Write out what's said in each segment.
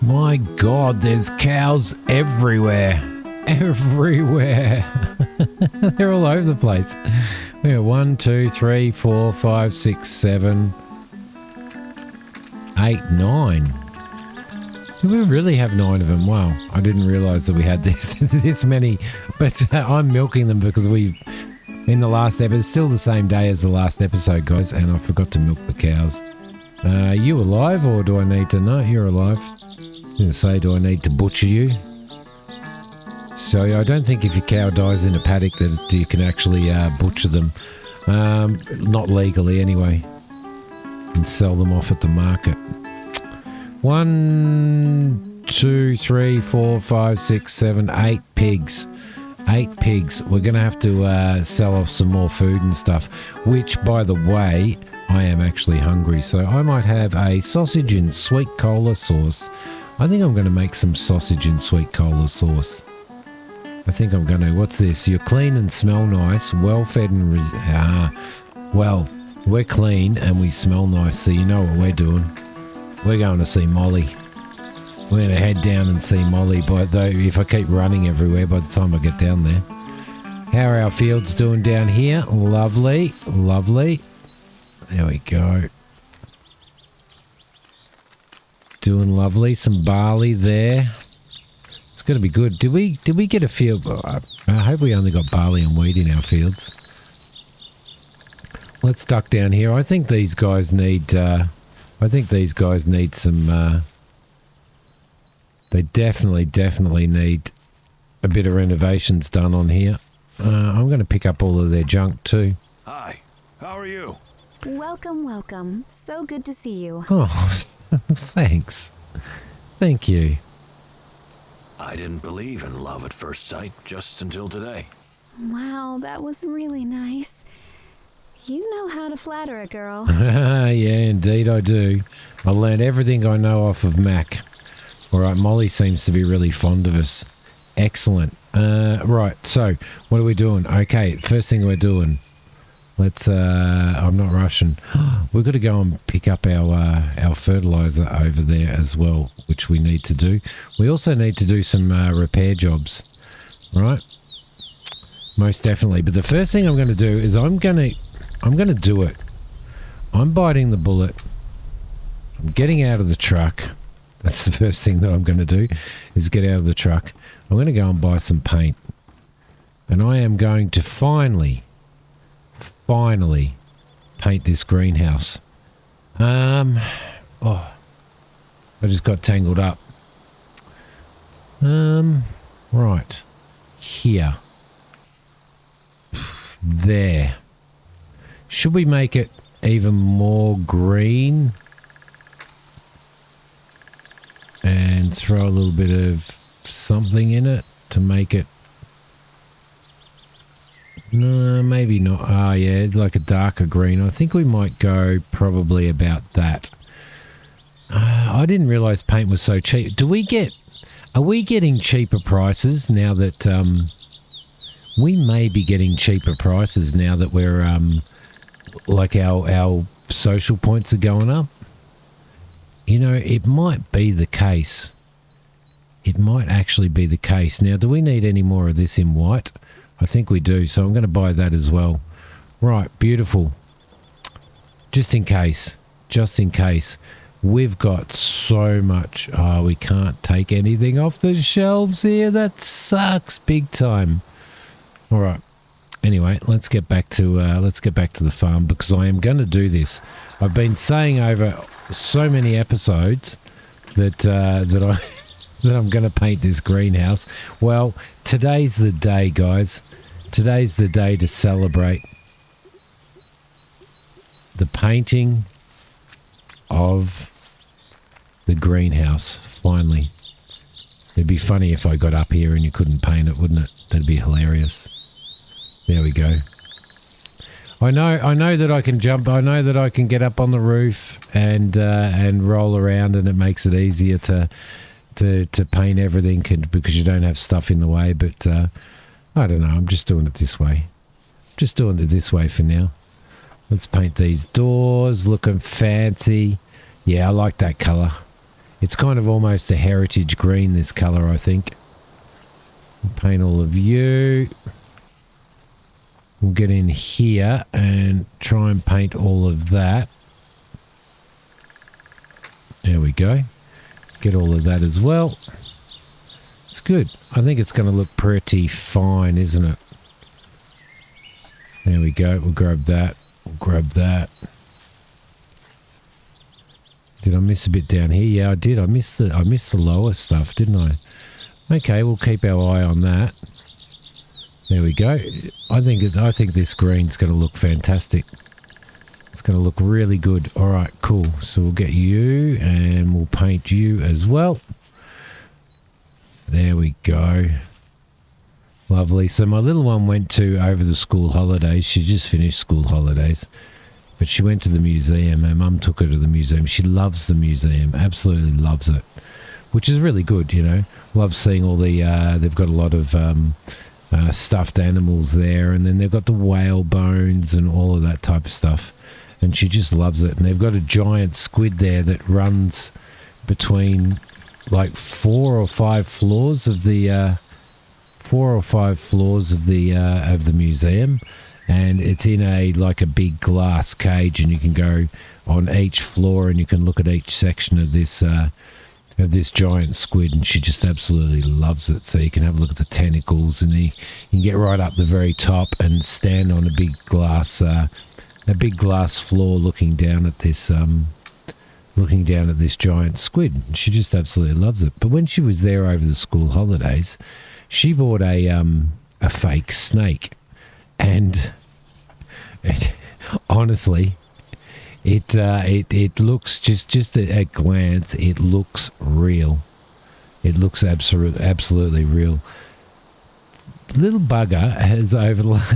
My God, there's cows everywhere. Everywhere. They're all over the place. We have 1, 2, 3, 4, 5, 6, 7, 8, 9. Do we really have 9 of them? Wow, I didn't realise that we had this many. But I'm milking them because in the last episode, it's still the same day as the last episode, guys, and I forgot to milk the cows. Are you alive, or do I need to know? You're alive. I was going to say, do I need to butcher you? So I don't think if your cow dies in a paddock that you can actually butcher them. Not legally anyway. And sell them off at the market. 1, 2, 3, 4, 5, 6, 7, 8 pigs. 8 pigs. We're going to have to sell off some more food and stuff. Which, by the way, I am actually hungry. So I might have a sausage in sweet cola sauce. I think I'm going to make some sausage in sweet cola sauce. I think I'm going to. What's this? You're clean and smell nice, well fed and well, we're clean and we smell nice, so you know what we're doing. We're going to see Molly. We're going to head down and see Molly. But though, if I keep running everywhere by the time I get down there. How are our fields doing down here? Lovely, lovely. There we go. Doing lovely. Some barley there. It's going to be good. Did we get a field? I hope we only got barley and wheat in our fields. Let's duck down here. I think these guys need. Some. They definitely need a bit of renovations done on here. I'm going to pick up all of their junk too. Hi. How are you? Welcome, welcome. So good to see you. Oh, thanks. Thank you. I didn't believe in love at first sight just until today. Wow, that was really nice. You know how to flatter a girl. Yeah, indeed I do. I learned everything I know off of Mac. Alright, Molly seems to be really fond of us. Excellent. Right, so, what are we doing? Okay, first thing we're doing. Let's, I'm not rushing. We've got to go and pick up our fertilizer over there as well, which we need to do. We also need to do some repair jobs, right? Most definitely. But the first thing I'm going to do is I'm going to do it. I'm biting the bullet. I'm getting out of the truck. That's the first thing that I'm going to do, is get out of the truck. I'm going to go and buy some paint. And I am going to finally paint this greenhouse. I just got tangled up. Right. Here. There. Should we make it even more green? And throw a little bit of something in it to make it... No, maybe not. Ah, yeah, like a darker green. I think we might go probably about that. I didn't realise paint was so cheap. Are we getting cheaper prices now that... we may be getting cheaper prices now that we're... like our social points are going up. You know, it might be the case. It might actually be the case. Now, do we need any more of this in white? I think we do, so I'm going to buy that as well. Right, beautiful. Just in case. We've got so much. Oh, we can't take anything off the shelves here. That sucks big time. All right. Anyway, let's get back to the farm, because I am going to do this. I've been saying over so many episodes that I'm going to paint this greenhouse. Well, today's the day, guys. Today's the day to celebrate the painting of the greenhouse. Finally, it'd be funny if I got up here and you couldn't paint it, wouldn't it? That'd be hilarious. There we go. I know that I can jump. I know that I can get up on the roof and roll around, and it makes it easier to paint everything because you don't have stuff in the way. But I don't know. I'm just doing it this way. Just doing it this way for now. Let's paint these doors, looking fancy. Yeah, I like that colour. It's kind of almost a heritage green, this colour, I think. Paint all of you. We'll get in here and try and paint all of that. There we go. Get all of that as well. It's good. I think it's going to look pretty fine, isn't it? There we go. We'll grab that. We'll grab that. Did I miss a bit down here? Yeah, I did. I missed the lower stuff, didn't I? Okay, we'll keep our eye on that. There we go. I think this green's going to look fantastic. It's going to look really good. All right, cool. So we'll get you and we'll paint you as well. There we go. Lovely. So my little one went to over the school holidays. She just finished school holidays. But she went to the museum. Her mum took her to the museum. She loves the museum. Absolutely loves it. Which is really good, you know. Loves seeing all the... they've got a lot of... stuffed animals there, and then they've got the whale bones and all of that type of stuff, and she just loves it. And they've got a giant squid there that runs between like 4 or 5 floors of the museum, and it's in a big glass cage, and you can go on each floor and you can look at each section of this giant squid, and she just absolutely loves it. So you can have a look at the tentacles, and you can get right up the very top and stand on a big glass floor looking down at this giant squid. She just absolutely loves it. But when she was there over the school holidays, she bought a fake snake, and honestly, it looks just at a glance, it looks real. It looks absolutely real. Little bugger has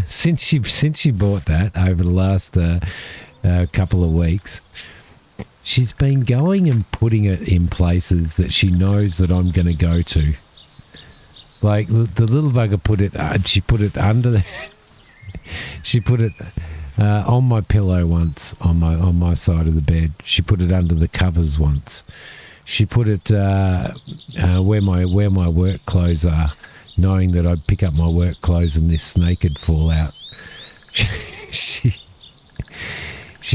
since she bought that over the last couple of weeks, she's been going and putting it in places that she knows that I'm going to go to. Like the little bugger put it under she put it on my pillow once, on my side of the bed. She put it under the covers once. She put it where my work clothes are, knowing that I'd pick up my work clothes and this snake would fall out. She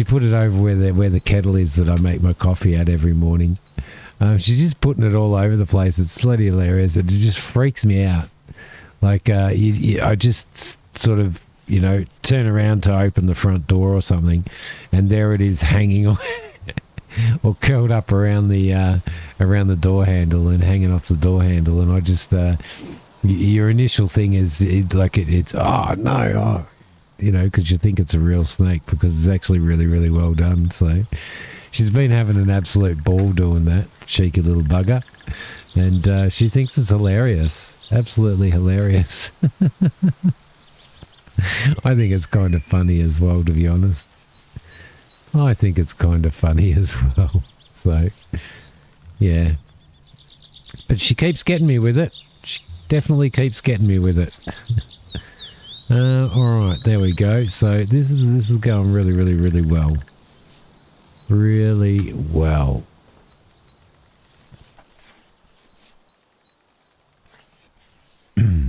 put it over where the kettle is that I make my coffee at every morning. She's just putting it all over the place. It's bloody hilarious. It just freaks me out. Like I just sort of, you know, turn around to open the front door or something, and there it is hanging on or curled up around the door handle and hanging off the door handle. And I just your initial thing is it's oh no, you know, because you think it's a real snake, because it's actually really, really well done. So she's been having an absolute ball doing that, cheeky little bugger, and she thinks it's hilarious, absolutely hilarious. I think it's kind of funny as well, to be honest. I think it's kind of funny as well. So, yeah. But she keeps getting me with it. She definitely keeps getting me with it. All right, there we go. So this is going really, really, really well. Really well.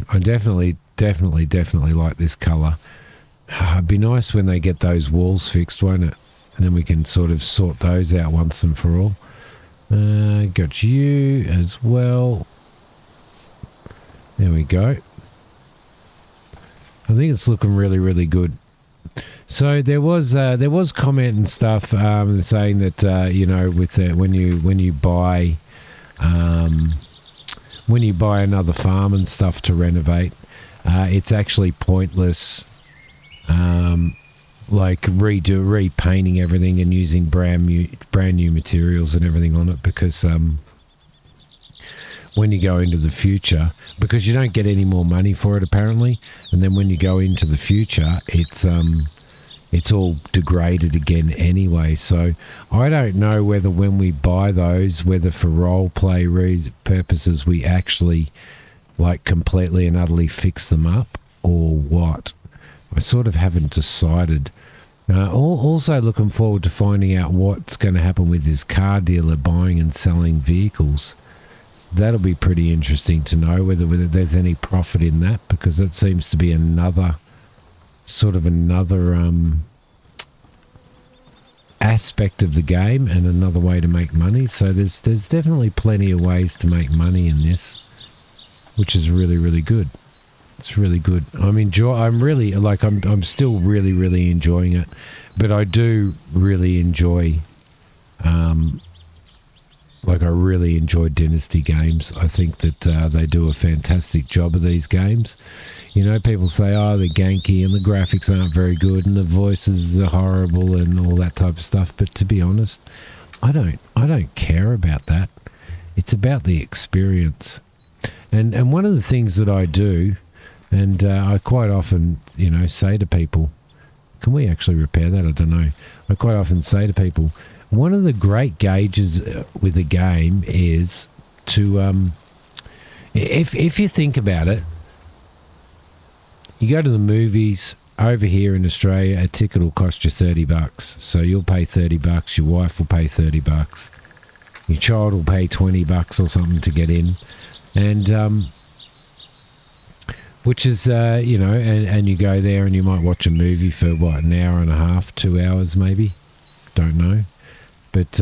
I definitely like this colour. It'd be nice when they get those walls fixed, won't it? And then we can sort of sort those out once and for all. Got you as well. There we go. I think it's looking really, really good. So there was comment and stuff saying that you know, with when you buy another farm and stuff to renovate, it's actually pointless, like repainting everything and using brand new materials and everything on it, because when you go into the future, because you don't get any more money for it apparently, and then when you go into the future, it's all degraded again anyway. So I don't know whether when we buy those, whether for role play purposes we actually like completely and utterly fix them up or what. I sort of haven't decided. Also looking forward to finding out what's going to happen with this car dealer buying and selling vehicles. That'll be pretty interesting to know whether there's any profit in that, because that seems to be another aspect of the game and another way to make money. So there's definitely plenty of ways to make money in this, which is really, really good. It's really good. I'm still really, really enjoying it, but I do really enjoy, I really enjoy Dynasty games. I think that they do a fantastic job of these games. You know, people say, oh, they're ganky and the graphics aren't very good and the voices are horrible and all that type of stuff. But to be honest, I don't care about that. It's about the experience. And one of the things that I do, and I quite often, say to people, can we actually repair that? I don't know. I quite often say to people, one of the great gauges with a game is to, if you think about it, you go to the movies over here in Australia, a ticket will cost you $30. So you'll pay $30, your wife will pay $30, your child will pay $20 or something to get in. And, which is, and you go there and you might watch a movie for, an hour and a half, 2 hours maybe? Don't know. But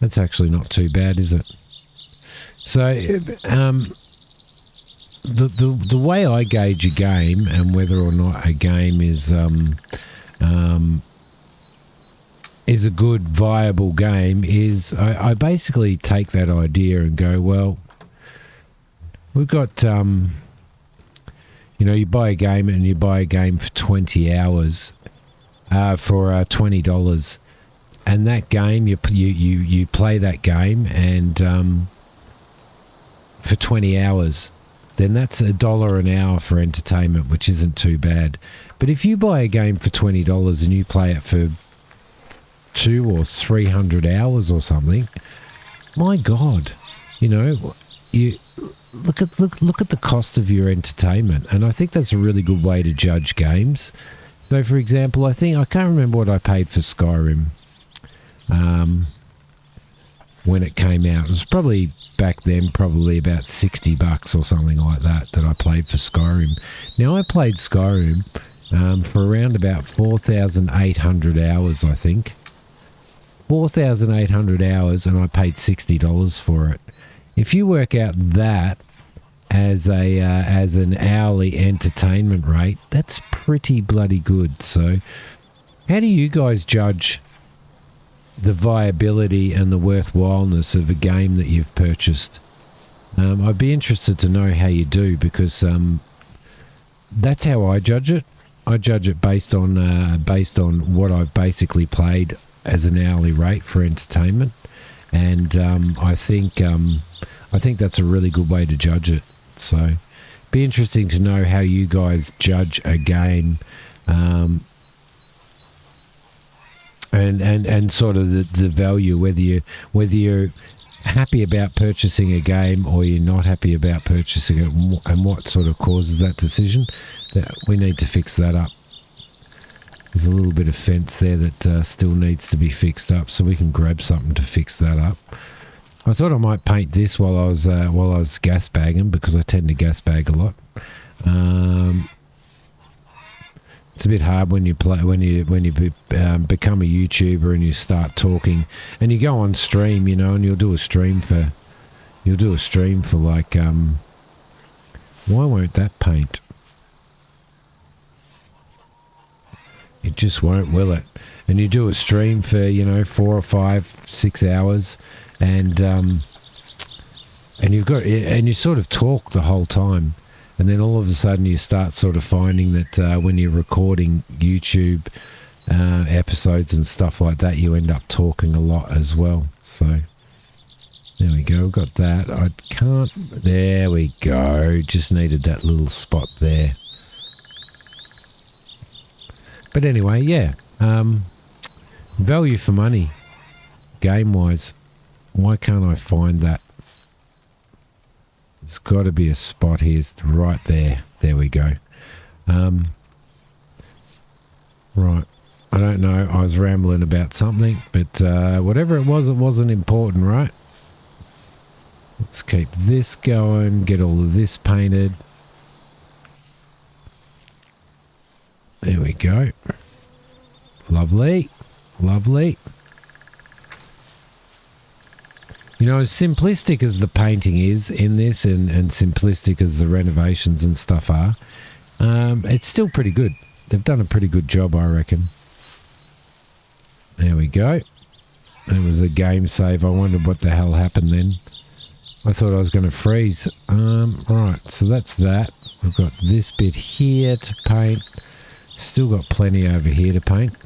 that's actually not too bad, is it? So the way I gauge a game and whether or not a game is a good, viable game is I basically take that idea and go, well, we've got, you buy a game and you buy a game for 20 hours for $20. And that game, you play that game and for 20 hours, then that's $1 an hour for entertainment, which isn't too bad. But if you buy a game for $20 and you play it for 200 or 300 hours or something, my God, you look at the cost of your entertainment. And I think that's a really good way to judge games. So, for example, I can't remember what I paid for Skyrim when it came out. It was probably back then, probably about $60 or something like that I played for Skyrim. Now, I played Skyrim for around about 4,800 hours, I think. 4,800 hours, and I paid $60 for it. If you work out that as an hourly entertainment rate, that's pretty bloody good. So how do you guys judge the viability and the worthwhileness of a game that you've purchased? I'd be interested to know how you do, because that's how I judge it. I judge it based on what I've basically played as an hourly rate for entertainment, and I think that's a really good way to judge it. So, be interesting to know how you guys judge a game, and sort of the value, whether you're happy about purchasing a game or you're not happy about purchasing it, and what sort of causes that decision. That we need to fix that up. There's a little bit of fence there that still needs to be fixed up, so we can grab something to fix that up. I thought I might paint this while I was gas bagging, because I tend to gas bag a lot. It's a bit hard when you become a YouTuber and you start talking and you go on stream, and you'll do a stream for like why won't that paint? It just won't, will it? And you do a stream for 4 or 5, 6 hours, and you sort of talk the whole time, and then all of a sudden you start sort of finding that when you're recording YouTube episodes and stuff like that, you end up talking a lot as well. So there we go, got that. There we go, just needed that little spot there. But anyway, yeah, value for money, game-wise. Why can't I find that? There's got to be a spot here, right there. There we go. Right. I don't know. I was rambling about something, but whatever it wasn't important, right? Let's keep this going, get all of this painted. There we go. Lovely. Lovely. You know, as simplistic as the painting is in this and simplistic as the renovations and stuff are, it's still pretty good. They've done a pretty good job, I reckon. There we go. It was a game save. I wondered what the hell happened then. I thought I was going to freeze. Right, so that's that. We've got this bit here to paint. Still got plenty over here to paint.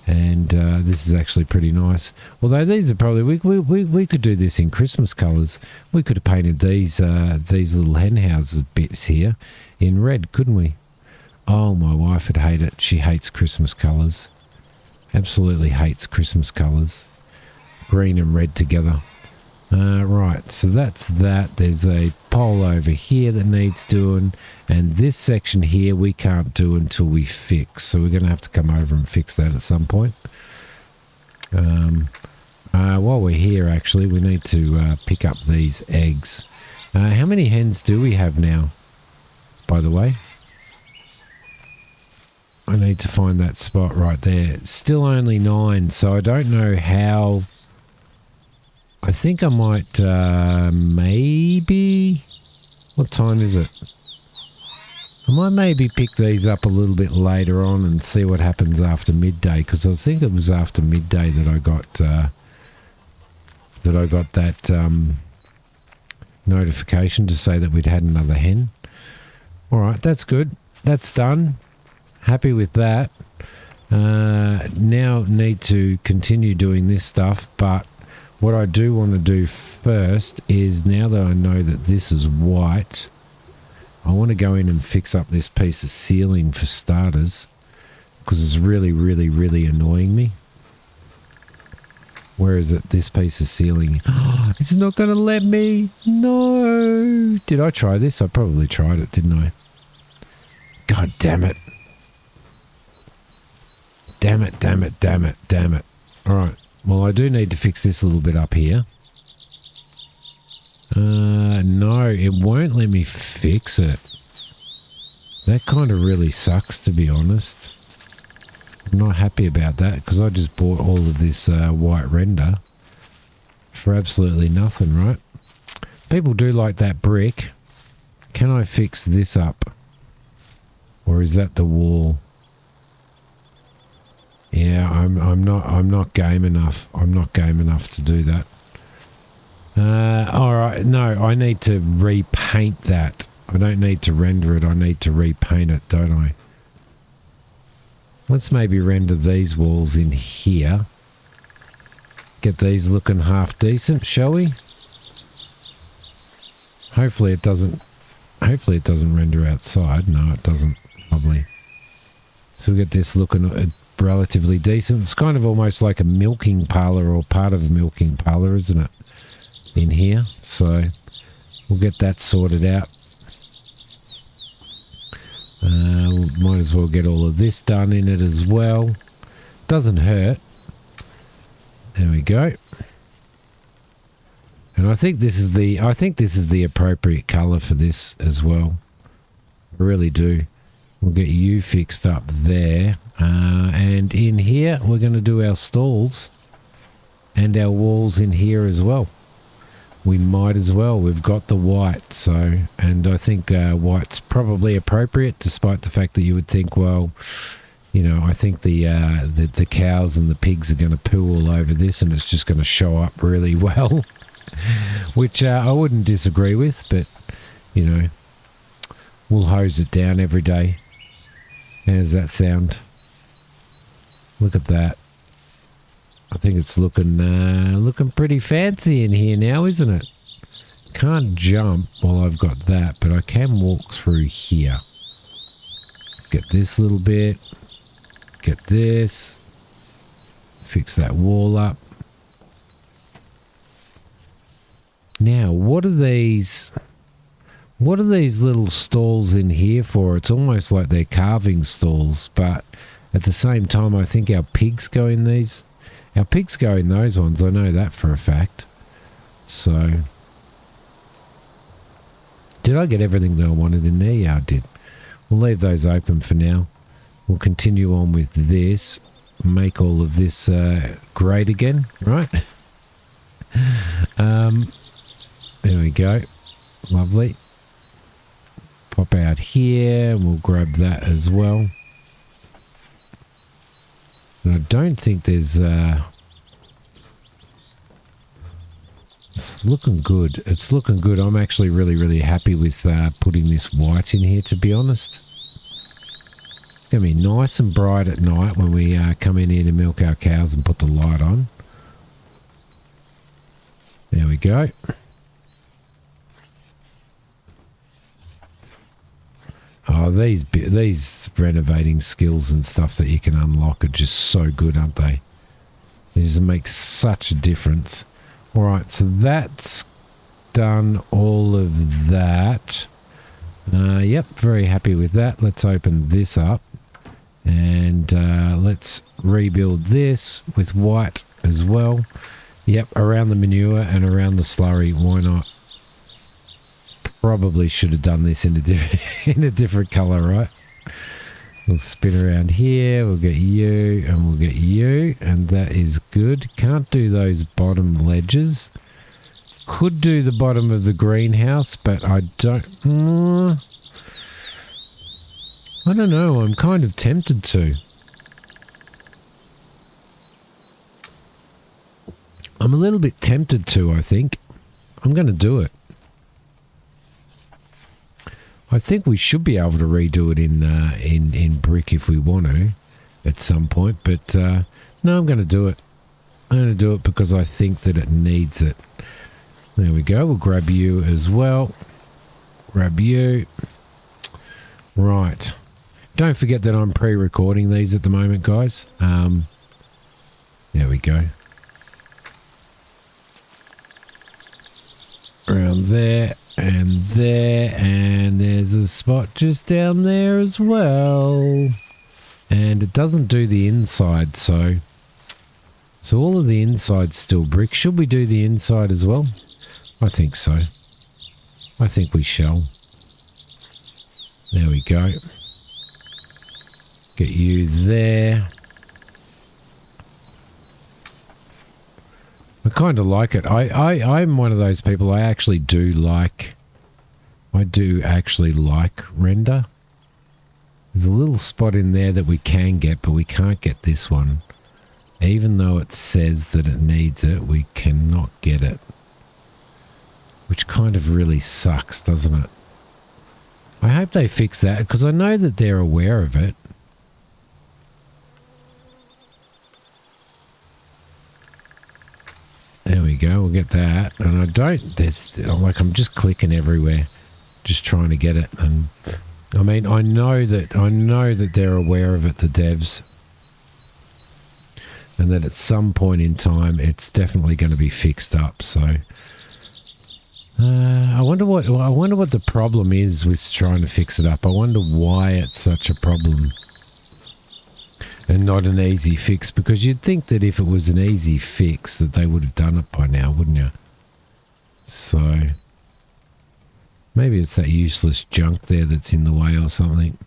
And this is actually pretty nice. Although these are probably... We could do this in Christmas colours. We could have painted these little hen houses bits here in red, couldn't we? Oh, my wife would hate it. She hates Christmas colours. Absolutely hates Christmas colours. Green and red together. Right, so that's that. There's a pole over here that needs doing, and this section here we can't do until we fix, so we're going to have to come over and fix that at some point. While we're here, actually, we need to pick up these eggs. How many hens do we have now, by the way? I need to find that spot right there. Still only 9, so I don't know how... I think I might, maybe... What time is it? I might maybe pick these up a little bit later on and see what happens after midday, because I think it was after midday that I got that notification to say that we'd had another hen. All right, that's good. That's done. Happy with that. Now need to continue doing this stuff, but what I do want to do first is, now that I know that this is white, I want to go in and fix up this piece of ceiling for starters, because it's really, really, really annoying me. Where is it? This piece of ceiling. It's not going to let me. No. Did I try this? I probably tried it, didn't I? God damn it. Damn it, damn it, damn it, damn it. All right. Well, I do need to fix this a little bit up here. No, it won't let me fix it. That kind of really sucks, to be honest. I'm not happy about that, because I just bought all of this white render for absolutely nothing, right? People do like that brick. Can I fix this up? Or is that the wall? Yeah, I'm not game enough. I'm not game enough to do that. All right, no, I need to repaint that. I don't need to render it. I need to repaint it, don't I? Let's maybe render these walls in here. Get these looking half decent, shall we? Hopefully it doesn't render outside. No, it doesn't. Lovely. So we get this looking relatively decent. It's kind of almost like a milking parlour, or part of a milking parlour, isn't it? In here. So we'll get that sorted out. Might as well get all of this done in it as well. Doesn't hurt. There we go. And I think this is the appropriate colour for this as well. I really do. We'll get you fixed up there. And in here, we're going to do our stalls and our walls in here as well. We might as well. We've got the white, so, and I think white's probably appropriate, despite the fact that you would think, well, you know, I think the cows and the pigs are going to poo all over this, and it's just going to show up really well, which I wouldn't disagree with, but, you know, we'll hose it down every day. How does that sound? Look at that. I think it's looking pretty fancy in here now, isn't it? Can't jump while I've got that, but I can walk through here. Get this little bit. Get this. Fix that wall up. Now, what are these little stalls in here for? It's almost like they're carving stalls, but At the same time, I think our pigs go in these. Our pigs go in those ones. I know that for a fact. So, did I get everything that I wanted in there? Yeah, I did. We'll leave those open for now. We'll continue on with this. Make all of this great again, right? There we go. Lovely. Pop out here and we'll grab that as well. And I don't think there's... it's looking good. It's looking good. I'm actually really, really happy with putting this white in here, to be honest. It's going to be nice and bright at night when we come in here to milk our cows and put the light on. There we go. Oh, these renovating skills and stuff that you can unlock are just so good, aren't they? They just make such a difference. All right, so that's done all of that. Yep, very happy with that. Let's open this up and let's rebuild this with white as well. Yep, around the manure and around the slurry. Why not? Probably should have done this in a different color, right? We'll spin around here. We'll get you and we'll get you, and that is good. Can't do those bottom ledges. Could do the bottom of the greenhouse, but I don't know. I'm kind of tempted to. I'm a little bit tempted to, I think. I'm going to do it. I think we should be able to redo it in brick if we want to at some point, but no, I'm going to do it. I'm going to do it because I think that it needs it. There we go. We'll grab you as well. Grab you. Right. Don't forget that I'm pre-recording these at the moment, guys. There we go. Around there. And there's a spot just down there as well. And it doesn't do the inside, so all of the inside's still brick. Should we do the inside as well? I think so. I think we shall. There we go. Get you there. I kind of like it. I'm one of those people. I do actually like render. There's a little spot in there that we can get, but we can't get this one. Even though it says that it needs it, we cannot get it. Which kind of really sucks, doesn't it? I hope they fix that, because I know that they're aware of it. There we go, we'll get that. And I'm just clicking everywhere, just trying to get it. And I mean, I know that they're aware of it, the devs, and that at some point in time it's definitely going to be fixed up. So I wonder what the problem is with trying to fix it up. I wonder why it's such a problem. And not an easy fix, because you'd think that if it was an easy fix that they would have done it by now, wouldn't you? So maybe it's that useless junk there that's in the way or something.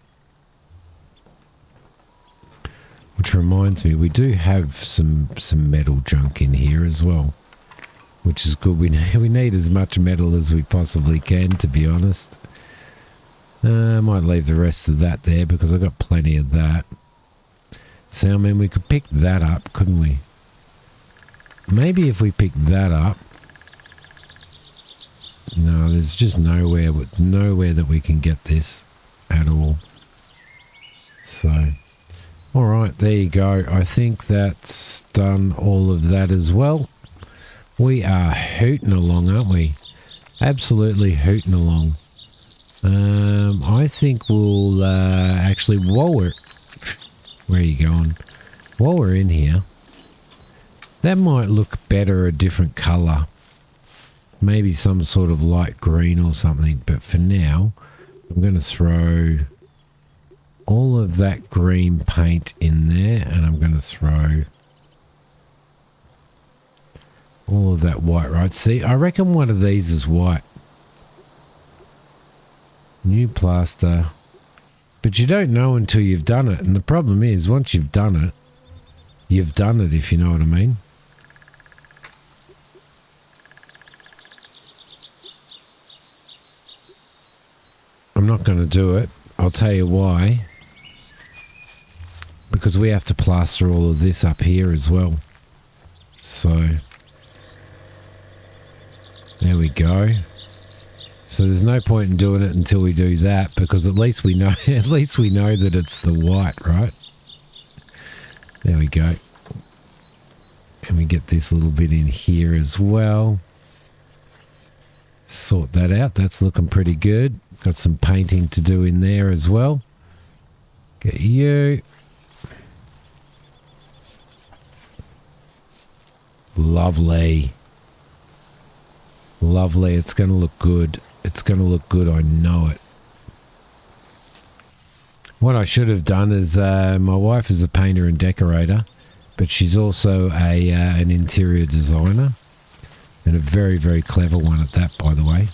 Which reminds me, we do have some metal junk in here as well, which is good. We need as much metal as we possibly can, to be honest. I might leave the rest of that there because I've got plenty of that. So, I mean, we could pick that up, couldn't we? Maybe if we pick that up. No, there's just nowhere that we can get this at all. So, alright, there you go. I think that's done all of that as well. We are hooting along, aren't we? Absolutely hooting along. I think we'll actually, where are you going? While we're in here, that might look better a different colour. Maybe some sort of light green or something. But for now, I'm going to throw all of that green paint in there, and I'm going to throw all of that white, right? See, I reckon one of these is white. New plaster. But you don't know until you've done it. And the problem is, once you've done it, if you know what I mean. I'm not going to do it. I'll tell you why. Because we have to plaster all of this up here as well. So there we go. So there's no point in doing it until we do that, because at least we know that it's the white, right? There we go. And we get this little bit in here as well. Sort that out. That's looking pretty good. Got some painting to do in there as well. Get you. Lovely. Lovely. It's going to look good. It's going to look good. I know it. What I should have done is, my wife is a painter and decorator, but she's also an interior designer, and a very, very clever one at that, by the way.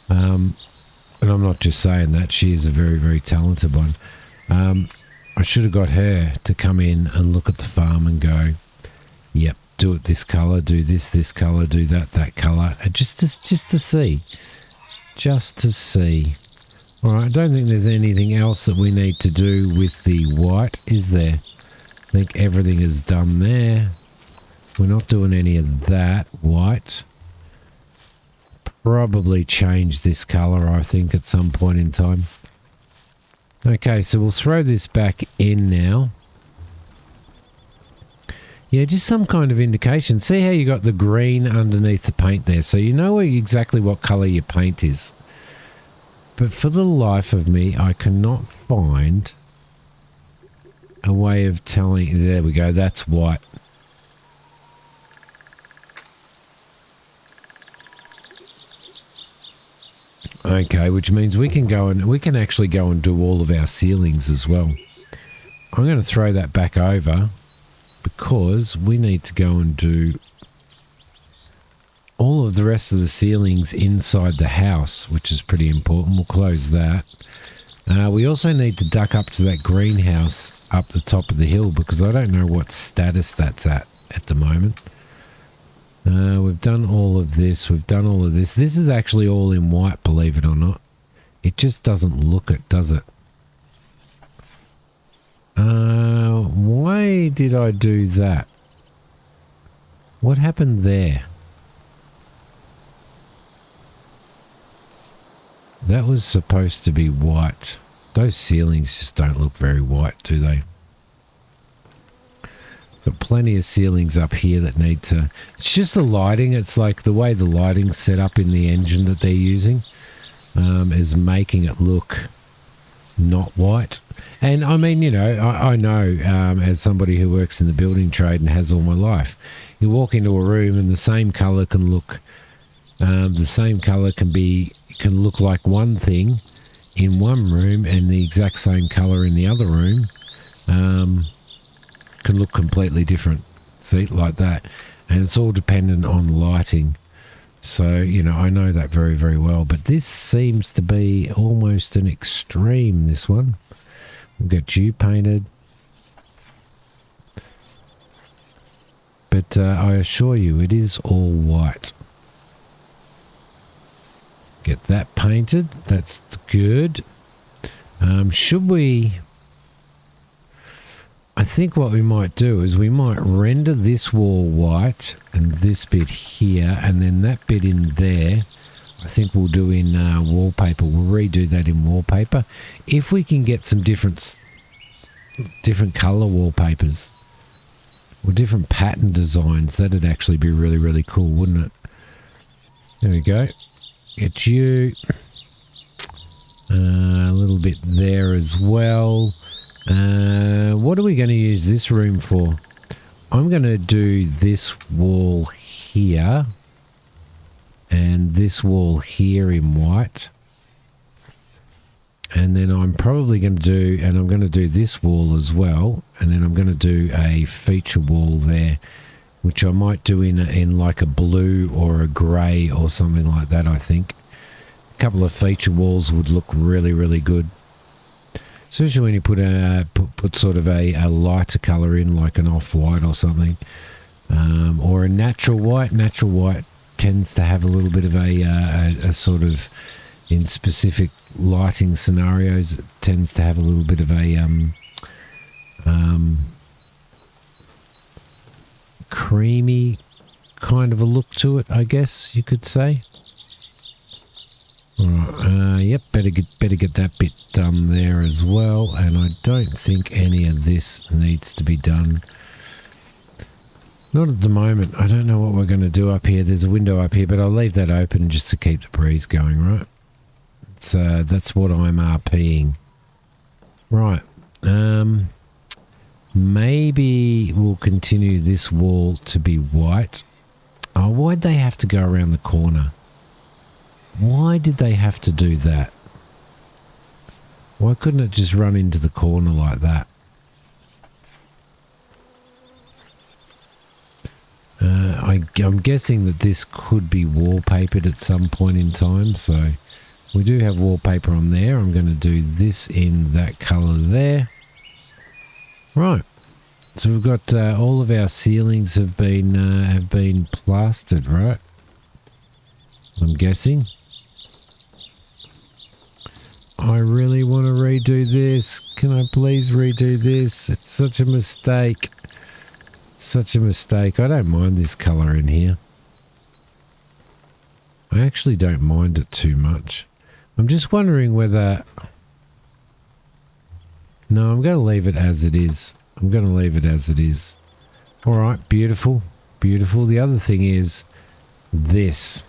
And I'm not just saying that. She is a very, very talented one. I should have got her to come in and look at the farm and go, yep, do it this colour, do this colour, do that colour. Just to see. Just to see. All right, I don't think there's anything else that we need to do with the white, is there? I think everything is done there. We're not doing any of that white. Probably change this colour, I think, at some point in time. Okay, so we'll throw this back in now. Yeah, just some kind of indication. See how you got the green underneath the paint there, so you know exactly what colour your paint is. But for the life of me, I cannot find a way of telling... There we go, that's white. Okay, which means we can actually go and do all of our ceilings as well. I'm going to throw that back over, because we need to go and do all of the rest of the ceilings inside the house, which is pretty important. We'll close that. We also need to duck up to that greenhouse up the top of the hill, because I don't know what status that's at the moment. We've done all of this. We've done all of this. This is actually all in white, believe it or not. It just doesn't look it, does it? Why did I do that? What happened there? That was supposed to be white. Those ceilings just don't look very white, do they? Got plenty of ceilings up here that need to... It's just the lighting. It's like the way the lighting's set up in the engine that they're using is making it look not white. And I mean, you know, I know as somebody who works in the building trade and has all my life, you walk into a room and the same colour can look... the same colour can look like one thing in one room, and the exact same colour in the other room can look completely different. See, like that. And it's all dependent on lighting. So, you know, I know that very, very well. But this seems to be almost an extreme, this one. We'll get you painted. But I assure you, it is all white. Get that painted. That's good. Should we... I think what we might do is we might render this wall white and this bit here, and then that bit in there, I think we'll do in wallpaper. We'll redo that in wallpaper. If we can get some different color wallpapers or different pattern designs, that'd actually be really, really cool, wouldn't it? There we go. Get you. A little bit there as well. What are we going to use this room for? I'm going to do this wall here and this wall here in white. And then I'm probably going to do, and I'm going to do this wall as well. And then I'm going to do a feature wall there, which I might do in like a blue or a grey or something like that, I think. A couple of feature walls would look really, really good. Especially when you put sort of a lighter colour in, like an off-white or something. Or a natural white. Natural white tends to have a little bit of a sort of, in specific lighting scenarios, it tends to have a little bit of a creamy kind of a look to it, I guess you could say. Alright, yep, better get that bit done there as well, and I don't think any of this needs to be done. Not at the moment. I don't know what we're going to do up here. There's a window up here, but I'll leave that open just to keep the breeze going, right? So that's what I'm RPing. Right. Maybe we'll continue this wall to be white. Oh, why'd they have to go around the corner? Why did they have to do that? Why couldn't it just run into the corner like that? I'm guessing that this could be wallpapered at some point in time, so we do have wallpaper on there. I'm going to do this in that colour there. Right, so we've got all of our ceilings have been plastered, right? I'm guessing. I really want to redo this. Can I please redo this? It's such a mistake. Such a mistake. I don't mind this colour in here. I actually don't mind it too much. I'm just wondering whether... No, I'm going to leave it as it is. I'm going to leave it as it is. Alright, beautiful. Beautiful. The other thing is this.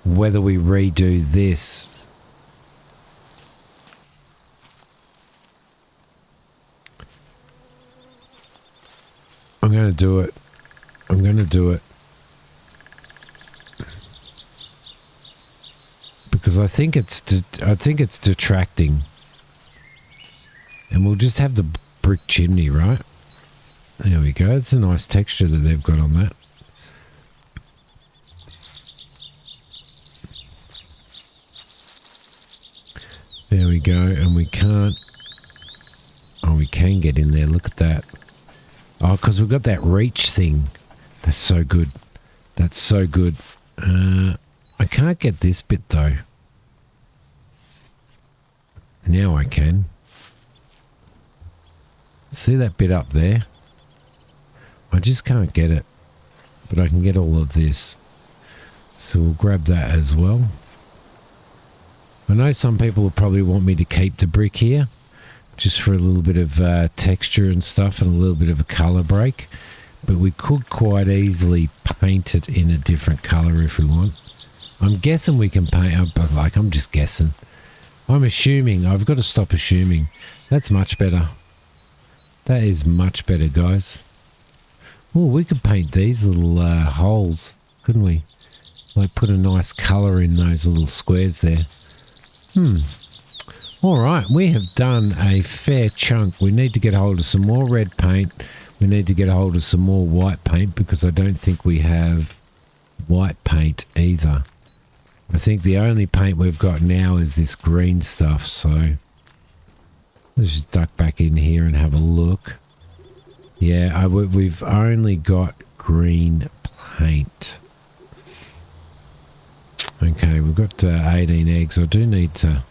Whether we redo this... I'm going to do it. I'm going to do it. Because I think it's detracting. And we'll just have the brick chimney, right? There we go. It's a nice texture that they've got on that. There we go. And we can't... Oh, we can get in there. Look at that. Oh, because we've got that reach thing. That's so good. That's so good. I can't get this bit, though. Now I can. See that bit up there? I just can't get it. But I can get all of this. So we'll grab that as well. I know some people will probably want me to keep the brick here. Just for a little bit of texture and stuff and a little bit of a colour break. But we could quite easily paint it in a different colour if we want. I'm guessing we can paint... I'm just guessing. I'm assuming. I've got to stop assuming. That's much better. That is much better, guys. Oh, we could paint these little holes, couldn't we? Like put a nice colour in those little squares there. Alright, we have done a fair chunk. We need to get hold of some more red paint. We need to get hold of some more white paint because I don't think we have white paint either. I think the only paint we've got now is this green stuff, so let's just duck back in here and have a look. Yeah, we've only got green paint. Okay, we've got 18 eggs. I do need to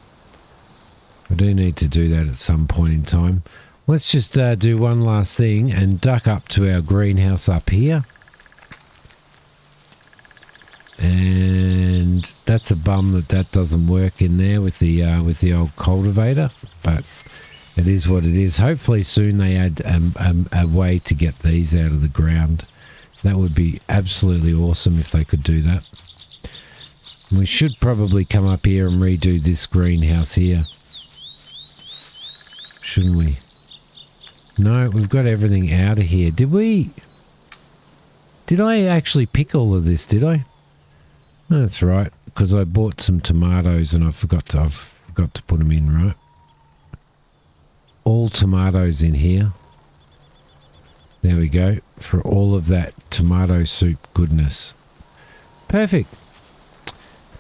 do that at some point in time. Let's just do one last thing and duck up to our greenhouse up here. And that's a bum that doesn't work in there with the old cultivator, but it is what it is. Hopefully soon they add a way to get these out of the ground. That would be absolutely awesome if they could do that. We should probably come up here and redo this greenhouse here. Shouldn't we? No, we've got everything out of here. Did I actually pick all of this, did I? No, that's right. because I bought some tomatoes and I've forgot to put them in, right? All tomatoes in here. There we go. For all of that tomato soup goodness. Perfect.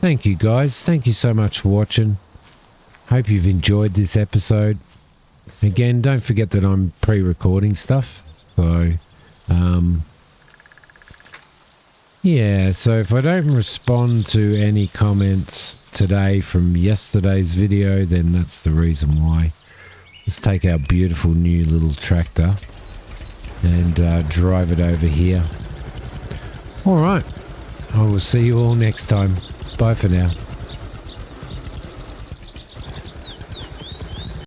Thank you, guys. Thank you so much for watching. Hope you've enjoyed this episode. Again, don't forget that I'm pre-recording stuff. So, yeah, so if I don't respond to any comments today from yesterday's video, then that's the reason why. Let's take our beautiful new little tractor and drive it over here. All right. I will see you all next time. Bye for now.